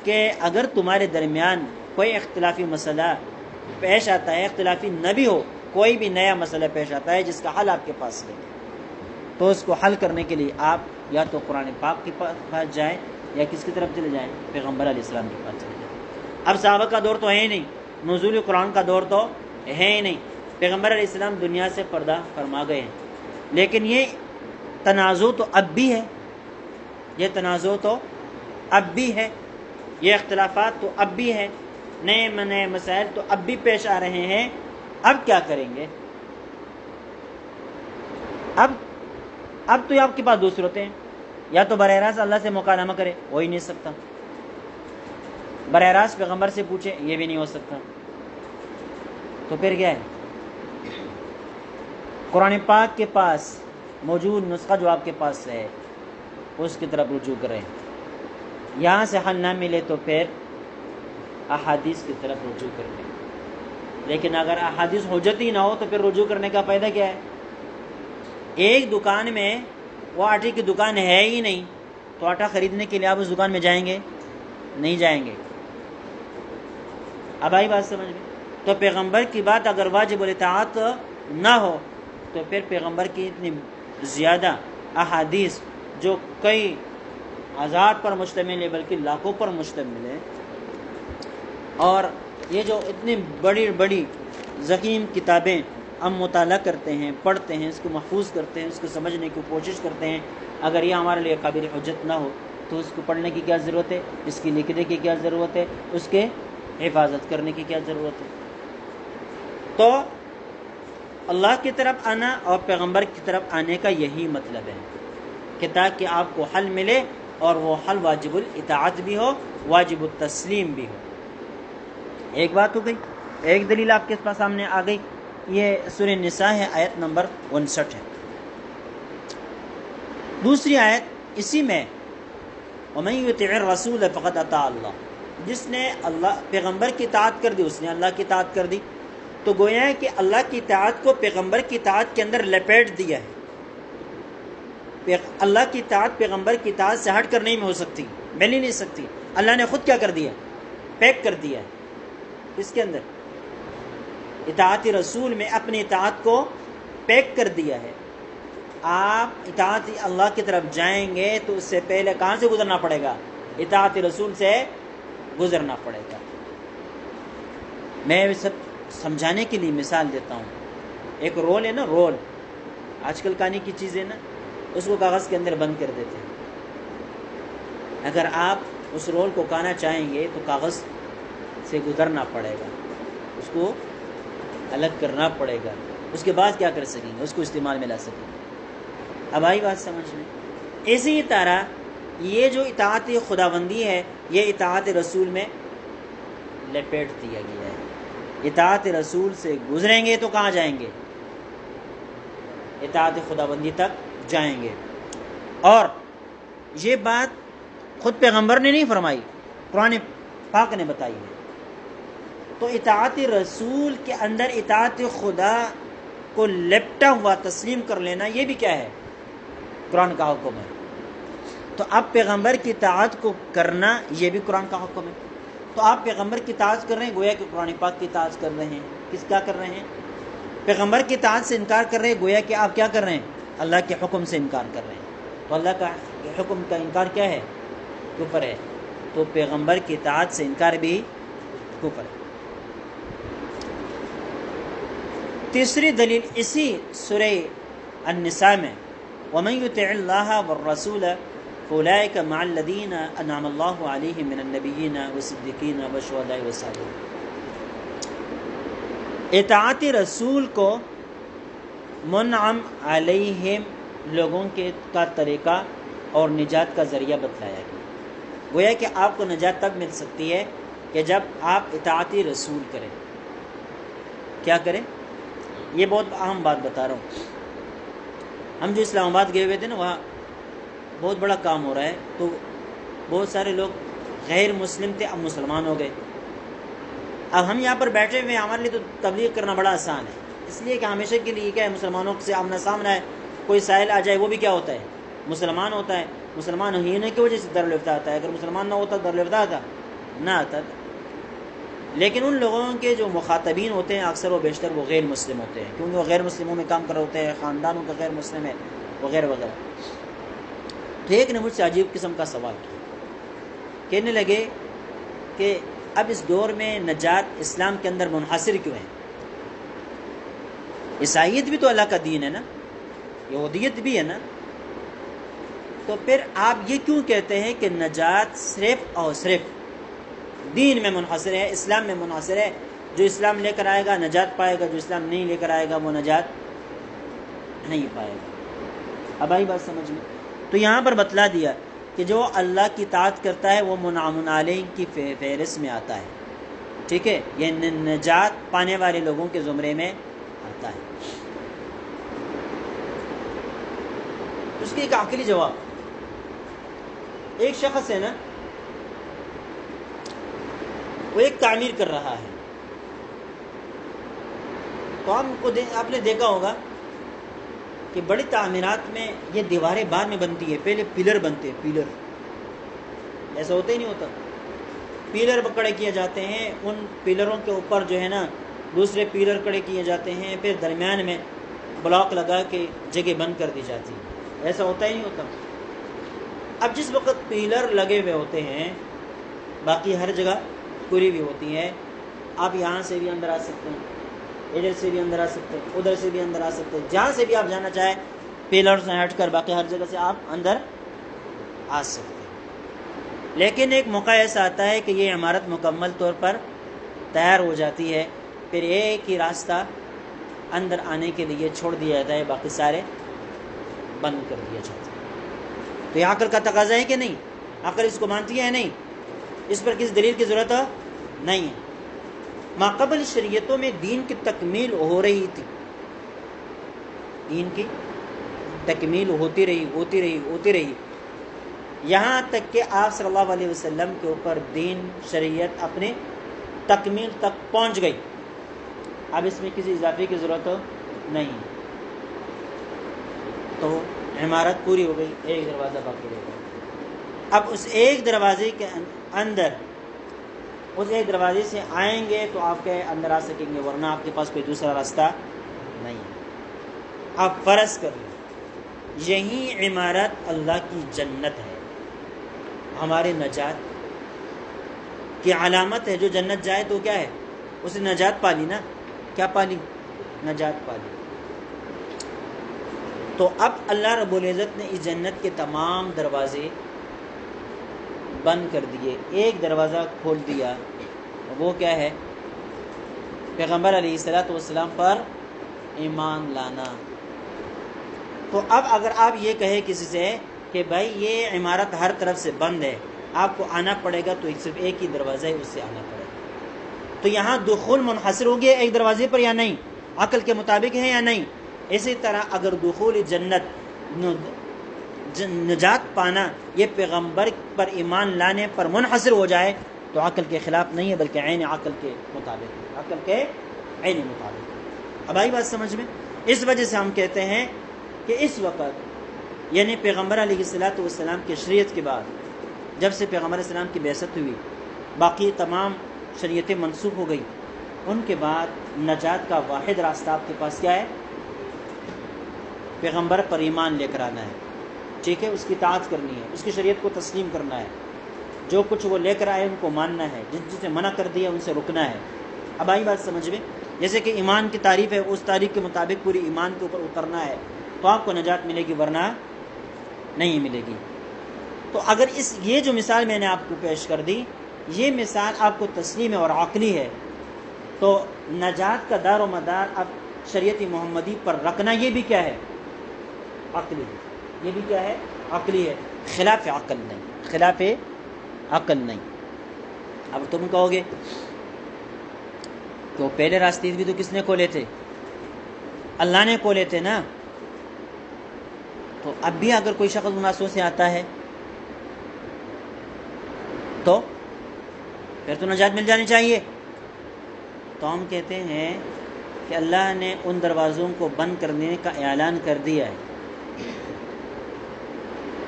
کہ اگر تمہارے درمیان کوئی اختلافی مسئلہ پیش آتا ہے، اختلافی نہ بھی ہو، کوئی بھی نیا مسئلہ پیش آتا ہے جس کا حل آپ کے پاس ہے، تو اس کو حل کرنے کے لیے آپ یا تو قرآن پاک کے پاس جائیں یا کس کی طرف چلے جائیں؟ پیغمبر علیہ السلام کے پاس چلے جائیں. اب صحابہ کا دور تو ہے ہی نہیں، نزول قرآن کا دور تو ہے ہی نہیں، پیغمبر علیہ السلام دنیا سے پردہ فرما گئے ہیں. لیکن یہ تنازع تو اب بھی ہے، یہ اختلافات تو اب بھی ہے، نئے مسائل تو اب بھی پیش آ رہے ہیں. اب کیا کریں گے؟ اب تو آپ کے پاس دو صورتیں ہیں، یا تو براہ راست اللہ سے مکالمہ کرے، ہو ہی نہیں سکتا. براہ راست پیغمبر سے پوچھے، یہ بھی نہیں ہو سکتا. تو پھر کیا ہے؟ قرآن پاک کے پاس موجود نسخہ جو آپ کے پاس ہے اس کی طرف رجوع کریں. یہاں سے حل نہ ملے تو پھر احادیث کی طرف رجوع کر لیں. لیکن اگر احادیث حجت ہی نہ ہو تو پھر رجوع کرنے کا فائدہ کیا ہے؟ ایک دکان میں وہ آٹے کی دکان ہے ہی نہیں تو آٹا خریدنے کے لیے آپ اس دکان میں جائیں گے؟ نہیں جائیں گے۔ اب آئی بات سمجھ میں؟ تو پیغمبر کی بات اگر واجب الاطاعت نہ ہو تو پھر پیغمبر کی اتنی زیادہ احادیث جو کئی ہزار پر مشتمل ہے بلکہ لاکھوں پر مشتمل ہے، اور یہ جو اتنی بڑی بڑی ضخیم کتابیں ہم مطالعہ کرتے ہیں، پڑھتے ہیں، اس کو محفوظ کرتے ہیں، اس کو سمجھنے کی کوشش کرتے ہیں، اگر یہ ہمارے لیے قابل حجت نہ ہو تو اس کو پڑھنے کی کیا ضرورت ہے، اس کی لکھنے کی کیا ضرورت ہے، اس کے حفاظت کرنے کی کیا ضرورت ہے؟ تو اللہ کی طرف آنا اور پیغمبر کی طرف آنے کا یہی مطلب ہے کہ تاکہ آپ کو حل ملے، اور وہ حل واجب الاطاعت بھی ہو، واجب التسلیم بھی ہو۔ ایک بات ہو گئی، ایک دلیل آپ کے پاس سامنے آ گئی، یہ سورہ نساء ہے، آیت نمبر 59 ہے۔ دوسری آیت اسی میں وَمَن يُطِعِ الرَّسُولَ فَقَدْ أَطَاعَ اللَّهَ، جس نے اللہ پیغمبر کی اطاعت کر دی اس نے اللہ کی اطاعت کر دی۔ تو گویا ہے کہ اللہ کی اطاعت کو پیغمبر کی اطاعت کے اندر لپیٹ دیا ہے۔ اللہ کی اطاعت پیغمبر کی اطاعت سے ہٹ کر نہیں ہو سکتی، مل ہی نہیں سکتی۔ اللہ نے خود کیا کر دیا؟ پیک کر دیا ہے۔ اس کے اندر اطاعت رسول میں اپنی اطاعت کو پیک کر دیا ہے۔ آپ اطاعت اللہ کی طرف جائیں گے تو اس سے پہلے کہاں سے گزرنا پڑے گا؟ اطاعت رسول سے گزرنا پڑے گا۔ میں سب سمجھانے کے لیے مثال دیتا ہوں۔ ایک رول ہے نا، رول آج کل کھانے کی چیز ہے نا، اس کو کاغذ کے اندر بند کر دیتے ہیں۔ اگر آپ اس رول کو کھانا چاہیں گے تو کاغذ سے گزرنا پڑے گا، اس کو الگ کرنا پڑے گا، اس کے بعد کیا کر سکیں گے؟ اس کو استعمال میں لا سکیں گے۔ اب آئی بات سمجھ میں؟ اسی طرح یہ جو اطاعت خداوندی ہے یہ اطاعت رسول میں لپیٹ دیا گیا ہے۔ اطاعت رسول سے گزریں گے تو کہاں جائیں گے؟ اطاعت خداوندی تک جائیں گے۔ اور یہ بات خود پیغمبر نے نہیں فرمائی، قرآن پاک نے بتائی ہے۔ تو اطاعت رسول کے اندر اطاعت خدا کو لپٹا ہوا تسلیم کر لینا یہ بھی کیا ہے؟ قرآن کا حکم ہے۔ تو اب پیغمبر کی اطاعت کو کرنا یہ بھی قرآن کا حکم ہے۔ تو آپ پیغمبر کی اطاعت کر رہے ہیں گویا کہ قرآن پاک کی اطاعت کر رہے ہیں۔ کس کا کر رہے ہیں؟ پیغمبر کی اطاعت سے انکار کر رہے ہیں گویا کہ آپ کیا کر رہے ہیں؟ اللہ کے حکم سے انکار کر رہے ہیں۔ تو اللہ کا حکم کا انکار کیا ہے؟ کفر ہے۔ تو پیغمبر کی اطاعت سے انکار بھی کفر ہے۔ تیسری دلیل اسی سورہ النساء میں وَمَن يُطِعِ اللَّهَ وَالرَّسُولَ فَأُولَٰئِكَ مَعَ الَّذِينَ أَنْعَمَ اللَّهُ عَلَيْهِم مِّنَ النَّبِيِّينَ وَالصِّدِّيقِينَ وَالشُّهَدَاءِ وَالصَّالِحِينَ۔ اطاعت رسول کو منعم علیہم لوگوں کا طریقہ اور نجات کا ذریعہ بتلایا گیا۔ گویا کہ آپ کو نجات تب مل سکتی ہے کہ جب آپ اطاعت رسول کریں۔ کیا کریں؟ یہ بہت اہم بات بتا رہا ہوں۔ ہم جو اسلام آباد گئے ہوئے تھے نا، وہاں بہت بڑا کام ہو رہا ہے، تو بہت سارے لوگ غیر مسلم تھے، اب مسلمان ہو گئے۔ اب ہم یہاں پر بیٹھے ہوئے ہیں، ہمارے لیے تو تبلیغ کرنا بڑا آسان ہے، اس لیے کہ ہمیشہ کے لیے کیا ہے، مسلمانوں سے آمنا سامنا ہے۔ کوئی سائل آ جائے وہ بھی کیا ہوتا ہے؟ مسلمان ہوتا ہے۔ مسلمان ہونے کی وجہ سے دارالفتہ آتا ہے، اگر مسلمان نہ ہوتا دارالفتہ آتا نہ آتا۔ لیکن ان لوگوں کے جو مخاطبین ہوتے ہیں اکثر و بیشتر وہ غیر مسلم ہوتے ہیں، کیونکہ وہ غیر مسلموں میں کام کر رہے ہوتے ہیں، خاندانوں کا غیر مسلم ہے وغیرہ وغیرہ۔ تو ایک نے مجھ سے عجیب قسم کا سوال کیا، کہنے لگے کہ اب اس دور میں نجات اسلام کے اندر منحصر کیوں ہے؟ عیسائیت بھی تو اللہ کا دین ہے نا، یہودیت بھی ہے نا، تو پھر آپ یہ کیوں کہتے ہیں کہ نجات صرف اور صرف دین میں منحصر ہے، اسلام میں منحصر ہے؟ جو اسلام لے کر آئے گا نجات پائے گا، جو اسلام نہیں لے کر آئے گا وہ نجات نہیں پائے گا۔ اب آئی بات سمجھ میں؟ تو یہاں پر بتلا دیا کہ جو اللہ کی اطاعت کرتا ہے وہ منعم علیہ کی فہرست میں آتا ہے، ٹھیک ہے، یہ نجات پانے والے لوگوں کے زمرے میں آتا ہے۔ اس کی ایک عقلی جواب، ایک شخص ہے نا، وہ ایک تعمیر کر رہا ہے، تو آپ نے دیکھا ہوگا کہ بڑی تعمیرات میں یہ دیواریں بعد میں بنتی ہے، پہلے پلر بنتے ہیں، پلر ایسا ہوتا ہی نہیں ہوتا، پلر کھڑے کیے جاتے ہیں، ان پلروں کے اوپر جو ہے نا دوسرے پلر کھڑے کیے جاتے ہیں، پھر درمیان میں بلاک لگا کے جگہ بند کر دی جاتی ہے، ایسا ہوتا ہی نہیں ہوتا۔ اب جس وقت پلر لگے ہوئے ہوتے ہیں، باقی ہر جگہ کھلی ہوئی ہوتی ہے، آپ یہاں سے بھی اندر آ سکتے ہیں، ادھر سے بھی اندر آ سکتے ہیں، ادھر سے بھی اندر آ سکتے ہیں، جہاں سے بھی آپ جانا چاہیں پلر سے ہٹ کر باقی ہر جگہ سے آپ اندر آ سکتے ہیں۔ لیکن ایک موقع ایسا آتا ہے کہ یہ عمارت مکمل طور پر تیار ہو جاتی ہے، پھر ایک ہی راستہ اندر آنے کے لیے چھوڑ دیا جاتا ہے، باقی سارے بند کر دیا جاتا ہے۔ تو یہ عقل کا تقاضا ہے کہ نہیں؟ عقل اس کو مانتی ہے نہیں؟ اس پر کس دلیل کی ضرورت نہیں ہے۔ ماقبل شریعتوں میں دین کی تکمیل ہو رہی تھی، دین کی تکمیل ہوتی رہی یہاں تک کہ آپ صلی اللہ علیہ وسلم کے اوپر دین شریعت اپنے تکمیل تک پہنچ گئی، اب اس میں کسی اضافے کی ضرورت نہیں، تو عمارت پوری ہو گئی، ایک دروازہ باقی رہ گیا۔ اب اس ایک دروازے کے اندر، اس ایک دروازے سے آئیں گے تو آپ کے اندر آ سکیں گے، ورنہ آپ کے پاس کوئی دوسرا راستہ نہیں ہے۔ آپ فرض کر لیں یہی عمارت اللہ کی جنت ہے، ہمارے نجات کی علامت ہے۔ جو جنت جائے تو کیا ہے؟ اس نے نجات پالی نا، کیا پالی؟ نجات پالی۔ تو اب اللہ رب العزت نے اس جنت کے تمام دروازے بند کر دیے، ایک دروازہ کھول دیا، وہ کیا ہے؟ پیغمبر علیہ السلام پر ایمان لانا۔ تو اب اگر آپ یہ کہیں کسی سے کہ بھائی یہ عمارت ہر طرف سے بند ہے، آپ کو آنا پڑے گا، تو صرف ایک ہی دروازہ ہے، اس سے آنا پڑے گا، تو یہاں دخول منحصر ہو گیا ایک دروازے پر یا نہیں؟ عقل کے مطابق ہے یا نہیں؟ اسی طرح اگر دخول جنت، نجات پانا، یہ پیغمبر پر ایمان لانے پر منحصر ہو جائے تو عقل کے خلاف نہیں ہے، بلکہ عین عقل کے مطابق ہے، عقل کے عین مطابق۔ اب آئی بات سمجھ میں؟ اس وجہ سے ہم کہتے ہیں کہ اس وقت یعنی پیغمبر علیہ السلام کی شریعت کے بعد، جب سے پیغمبر علیہ السلام کی بعثت ہوئی، باقی تمام شریعتیں منسوخ ہو گئی، ان کے بعد نجات کا واحد راستہ آپ کے پاس کیا ہے؟ پیغمبر پر ایمان لے کر آنا ہے، ٹھیک ہے، اس کی اطاعت کرنی ہے، اس کی شریعت کو تسلیم کرنا ہے، جو کچھ وہ لے کر آئے ان کو ماننا ہے، جس سے منع کر دیا ان سے رکنا ہے۔ اب آئی بات سمجھ میں؟ جیسے کہ ایمان کی تعریف ہے، اس تعریف کے مطابق پوری ایمان کے اوپر اترنا ہے تو آپ کو نجات ملے گی، ورنہ نہیں ملے گی۔ تو اگر یہ جو مثال میں نے آپ کو پیش کر دی، یہ مثال آپ کو تسلیم اور عقلی ہے، تو نجات کا دار و مدار اب شریعت محمدی پر رکھنا، یہ بھی کیا ہے؟ عقلی ہے، یہ بھی کیا ہے؟ عقلی ہے، خلاف عقل نہیں، خلاف عقل نہیں۔ اب تم کہو گے کہ وہ پہلے راستے بھی تو کس نے کھولے تھے؟ اللہ نے کھولے تھے نا، تو اب بھی اگر کوئی شخص ان راستوں سے آتا ہے تو پھر تو نجات مل جانی چاہیے۔ تو ہم کہتے ہیں کہ اللہ نے ان دروازوں کو بند کرنے کا اعلان کر دیا ہے،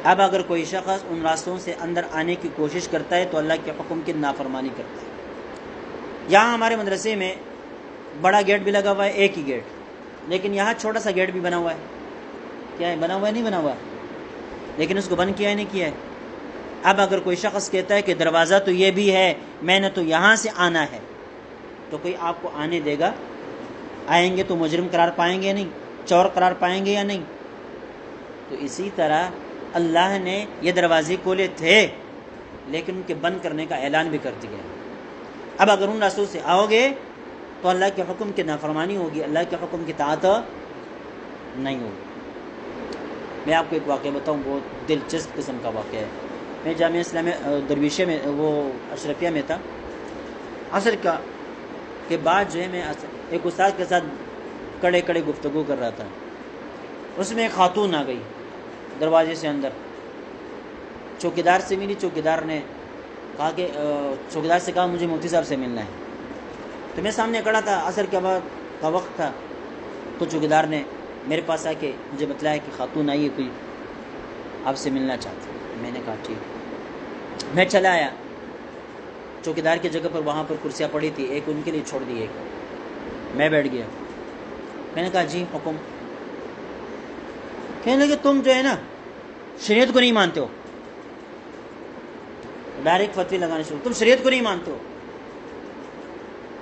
اب اگر کوئی شخص ان راستوں سے اندر آنے کی کوشش کرتا ہے تو اللہ کے حکم کی نافرمانی کرتا ہے۔ یہاں ہمارے مدرسے میں بڑا گیٹ بھی لگا ہوا ہے، ایک ہی گیٹ، لیکن یہاں چھوٹا سا گیٹ بھی بنا ہوا ہے، کیا ہے؟ بنا ہوا ہے، نہیں بنا ہوا، لیکن اس کو بند کیا ہے نہیں کیا ہے۔ اب اگر کوئی شخص کہتا ہے کہ دروازہ تو یہ بھی ہے، میں نے تو یہاں سے آنا ہے، تو کوئی آپ کو آنے دے گا؟ آئیں گے تو مجرم قرار پائیں گے یا نہیں؟ چور قرار پائیں گے یا نہیں؟ تو اسی طرح اللہ نے یہ دروازے کھولے تھے، لیکن ان کے بند کرنے کا اعلان بھی کر دیا۔ اب اگر ان راستوں سے آؤ گے تو اللہ کے حکم کی نافرمانی ہوگی، اللہ کے حکم کی اطاعت نہیں ہوگی۔ میں آپ کو ایک واقعہ بتاؤں، بہت دلچسپ قسم کا واقعہ ہے۔ میں جامعہ اسلامیہ درویشہ میں، وہ اشرفیہ میں تھا، عصر کے بعد جو ہے میں ایک استاد کے ساتھ کڑے گفتگو کر رہا تھا، اس میں ایک خاتون آ گئی دروازے سے اندر، چوکیدار سے ملی، چوکیدار نے کہا کہ چوکیدار سے کہا مجھے مفتی صاحب سے ملنا ہے، تو میں سامنے کھڑا تھا، عصر کے بعد کا وقت تھا، تو چوکیدار نے میرے پاس آ کے مجھے بتلایا کہ خاتون آئی ہے، کوئی آپ سے ملنا چاہتی ہے۔ میں نے کہا ٹھیک، میں چلا آیا چوکیدار کی جگہ پر، وہاں پر کرسیاں پڑی تھی، ایک ان کے لیے چھوڑ دی، ایک میں بیٹھ گیا۔ میں نے کہا جی حکم۔ کہنے لگے تم جو ہے نا شریعت کو نہیں مانتے ہو، ڈائریکٹ فتوی لگانے شروع، تم شریعت کو نہیں مانتے ہو،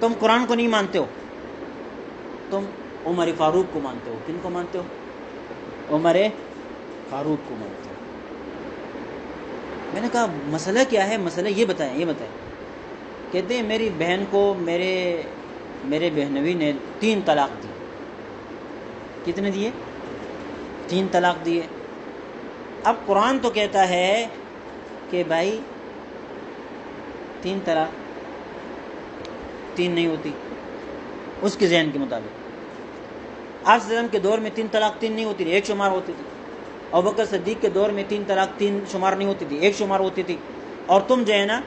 تم قرآن کو نہیں مانتے ہو، تم عمر فاروق کو مانتے ہو۔ کن کو مانتے ہو؟ عمر فاروق کو مانتے ہو۔ میں نے کہا مسئلہ کیا ہے؟ مسئلہ یہ بتائیں، یہ بتائیں۔ کہتے ہیں میری بہن کو میرے بہنوی نے 3 طلاق دی۔ کتنے دیے؟ 3 طلاق دیے۔ اب قرآن تو کہتا ہے کہ بھائی 3 طلاق 3 نہیں ہوتی، اس کے ذہن کے مطابق۔ آپ صلی اللہ علیہ وسلم کے دور میں 3 طلاق 3 نہیں ہوتی تھی، 1 شمار ہوتی تھی۔ ابوبکر صدیق کے دور میں 3 طلاق 3 شمار نہیں ہوتی تھی، 1 شمار ہوتی تھی۔ اور تم جو ہے نا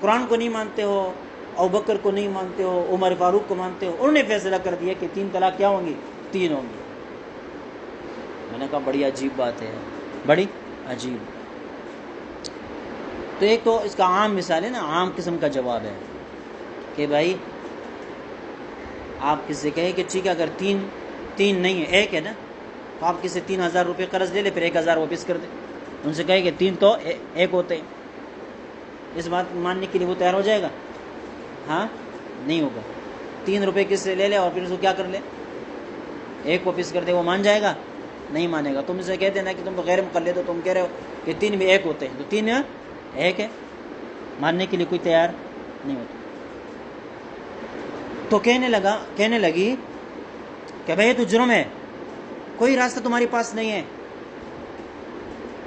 قرآن کو نہیں مانتے ہو، ابوبکر کو نہیں مانتے ہو، عمر فاروق کو مانتے ہو، انہوں نے فیصلہ کر دیا کہ 3 طلاق کیا ہوں گی؟ 3 ہوں گی۔ میں نے کہا بڑی عجیب بات ہے، بڑی عجیب۔ تو ایک تو اس کا عام مثال ہے نا، عام قسم کا جواب ہے کہ بھائی آپ کسی سے کہیں کہ ٹھیک ہے اگر 3 نہیں ہے، 1 ہے نا، تو آپ کسی 3000 روپے قرض لے لے، پھر 1000 واپس کر دیں۔ ان سے کہے کہ 3 تو 1 ہوتے ہیں، اس بات ماننے کے لیے وہ تیار ہو جائے گا؟ ہاں نہیں ہوگا۔ 3 روپے کس سے لے لے اور پھر اس کو کیا کر لے؟ 1 واپس کر دے، وہ مان جائے گا؟ نہیں مانے گا۔ تم سے کہتے ہیں نا کہ تم غیر مقلد ہو، تم کہہ رہے ہو کہ 3 بھی 1 ہوتے ہیں، تو 3 1 ہے، ماننے کے لیے کوئی تیار نہیں ہوتا۔ تو کہنے لگی کہ بھائی یہ تو جرم ہے، کوئی راستہ تمہارے پاس نہیں ہے،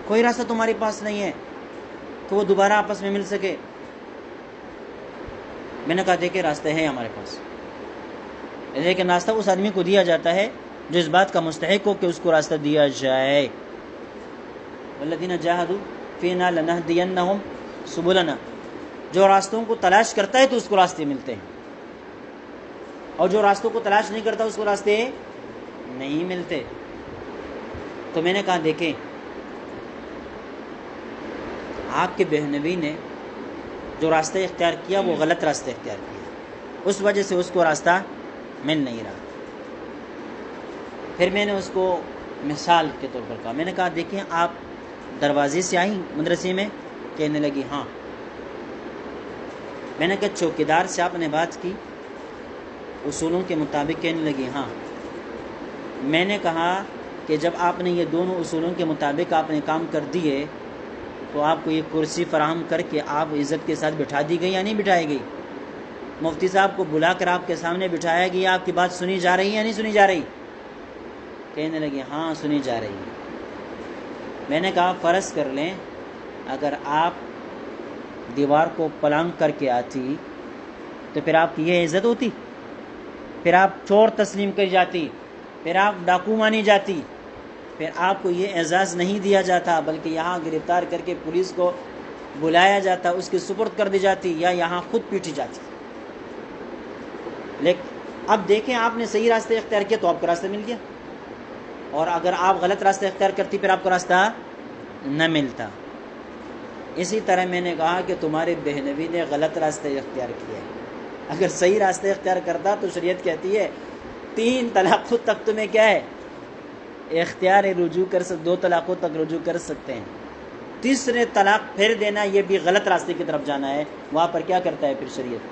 کوئی راستہ تمہارے پاس نہیں ہے کہ وہ دوبارہ آپس میں مل سکے۔ میں نے کہا دیکھیں راستہ ہے ہمارے پاس، لیکن راستہ اس آدمی کو دیا جاتا ہے جو اس بات کا مستحق ہو کہ اس کو راستہ دیا جائے۔ والذین جاہدوا فینا لنہدینہم سبلنا، جو راستوں کو تلاش کرتا ہے تو اس کو راستے ملتے ہیں، اور جو راستوں کو تلاش نہیں کرتا اس کو راستے نہیں ملتے۔ تو میں نے کہا دیکھیں آپ کے بہنوی نے جو راستہ اختیار کیا وہ غلط راستہ اختیار کیا، اس وجہ سے اس کو راستہ مل نہیں رہا۔ پھر میں نے اس کو مثال کے طور پر کہا، میں نے کہا دیکھیں آپ دروازے سے آئیں مدرسے میں؟ کہنے لگی ہاں۔ میں نے کہا چوکیدار سے آپ نے بات کی اصولوں کے مطابق؟ کہنے لگی ہاں۔ میں نے کہا کہ جب آپ نے یہ دونوں اصولوں کے مطابق آپ نے کام کر دیے تو آپ کو یہ کرسی فراہم کر کے آپ عزت کے ساتھ بٹھا دی گئی یا نہیں بٹھائی گئی؟ مفتی صاحب کو بلا کر آپ کے سامنے بٹھایا گیا، آپ کی بات سنی جا رہی ہے یا نہیں سنی جا رہی؟ کہنے لگی ہاں سنی جا رہی ہے۔ میں نے کہا فرض کر لیں اگر آپ دیوار کو پلانگ کر کے آتی تو پھر آپ کی یہ عزت ہوتی؟ پھر آپ چور تسلیم کر جاتی، پھر آپ ڈاکو مانی جاتی، پھر آپ کو یہ اعزاز نہیں دیا جاتا بلکہ یہاں گرفتار کر کے پولیس کو بلایا جاتا، اس کی سپرد کر دی جاتی، یا یہاں خود پیٹی جاتی۔ لیکن اب دیکھیں آپ نے صحیح راستہ اختیار کیا تو آپ کو راستہ مل گیا، اور اگر آپ غلط راستہ اختیار کرتی پھر آپ کو راستہ نہ ملتا۔ اسی طرح میں نے کہا کہ تمہارے بہنوی نے غلط راستہ اختیار کیا ہے، اگر صحیح راستہ اختیار کرتا تو شریعت کہتی ہے 3 طلاقوں تک تمہیں کیا ہے اختیار رجوع کر 2 طلاقوں تک رجوع کر سکتے ہیں، تیسرے طلاق پھر دینا یہ بھی غلط راستے کی طرف جانا ہے۔ وہاں پر کیا کرتا ہے پھر شریعت؟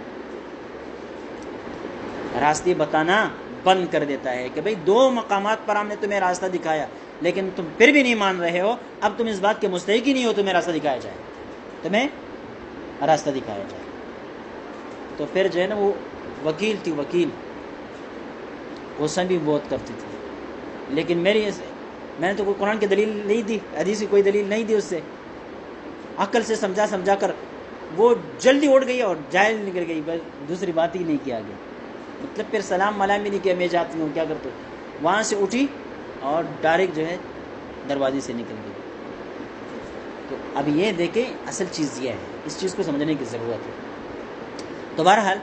راستے بتانا بند کر دیتا ہے کہ بھئی 2 مقامات پر ہم نے تمہیں راستہ دکھایا لیکن تم پھر بھی نہیں مان رہے ہو، اب تم اس بات کے مستحق ہی نہیں ہو تمہیں راستہ دکھایا جائے، تمہیں راستہ دکھایا جائے۔ تو پھر جو ہے نا وہ وکیل تھی، وکیل غصہ بھی بہت کرتی تھی، لیکن میں نے تو کوئی قرآن کی دلیل نہیں دی، حدیث کی کوئی دلیل نہیں دی، اس سے عقل سے سمجھا کر وہ جلدی اٹھ گئی اور جاہل نکل گئی، بس دوسری بات ہی نہیں کیا گیا۔ مطلب پھر سلام ملام بھی نہیں کیا، میں جاتی ہوں کیا کرتے ہو، وہاں سے اٹھی اور ڈائریکٹ جو ہے دروازے سے نکل گئی۔ تو اب یہ دیکھیں اصل چیز یہ ہے، اس چیز کو سمجھنے کی ضرورت ہے۔ تو بہرحال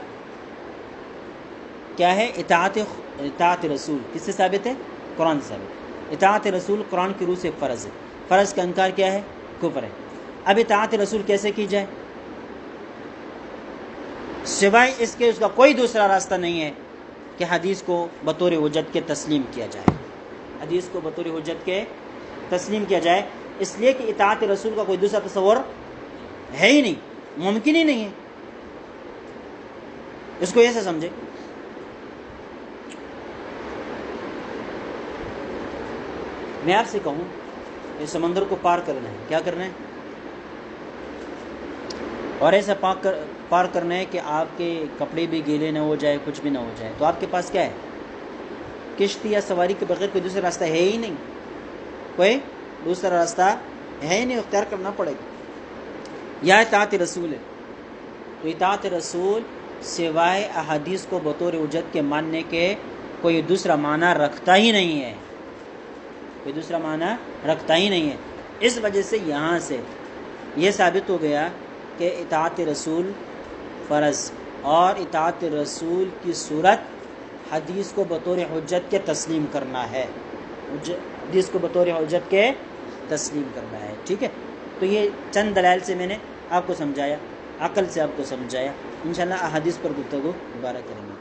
کیا ہے اطاعت رسول کس سے ثابت ہے؟ قرآن سے ثابت. اطاعت رسول قرآن کی روح سے فرض ہے. فرض کا انکار کیا ہے؟ کفر ہے. اب اطاعت رسول کیسے کی جائے؟ سوائے اس کے اس کا کوئی دوسرا راستہ نہیں ہے کہ حدیث کو بطور حجت کے تسلیم کیا جائے. حدیث کو بطور حجت کے تسلیم کیا جائے، اس لیے کہ اطاعت رسول کا کوئی دوسرا تصور ہے ہی نہیں، ممکن ہی نہیں ہے. اس کو ایسے سمجھے. میں آپ سے کہوں کہ سمندر کو پار کرنا ہے، کیا کرنا ہے؟ اور ایسا پار کرنا ہے کہ آپ کے کپڑے بھی گیلے نہ ہو جائے، کچھ بھی نہ ہو جائے. تو آپ کے پاس کیا ہے؟ کشتی یا سواری کے بغیر کوئی دوسرا راستہ ہے ہی نہیں، کوئی دوسرا راستہ ہے ہی نہیں، اختیار کرنا پڑے گا. یا اطاعت رسول ہے تو اطاعت رسول سوائے احادیث کو بطور حجت کے ماننے کے کوئی دوسرا معنی رکھتا ہی نہیں ہے، کوئی دوسرا معنی رکھتا ہی نہیں ہے. اس وجہ سے یہاں سے یہ ثابت ہو گیا کہ اطاعت رسول فرض، اور اطاعت رسول کی صورت حدیث کو بطور حجت کے تسلیم کرنا ہے، حدیث کو بطور حجت کے تسلیم کرنا ہے. ٹھیک ہے، تو یہ چند دلائل سے میں نے آپ کو سمجھایا، عقل سے آپ کو سمجھایا. انشاءاللہ احادیث پر گفتگو دوبارہ کریں گے.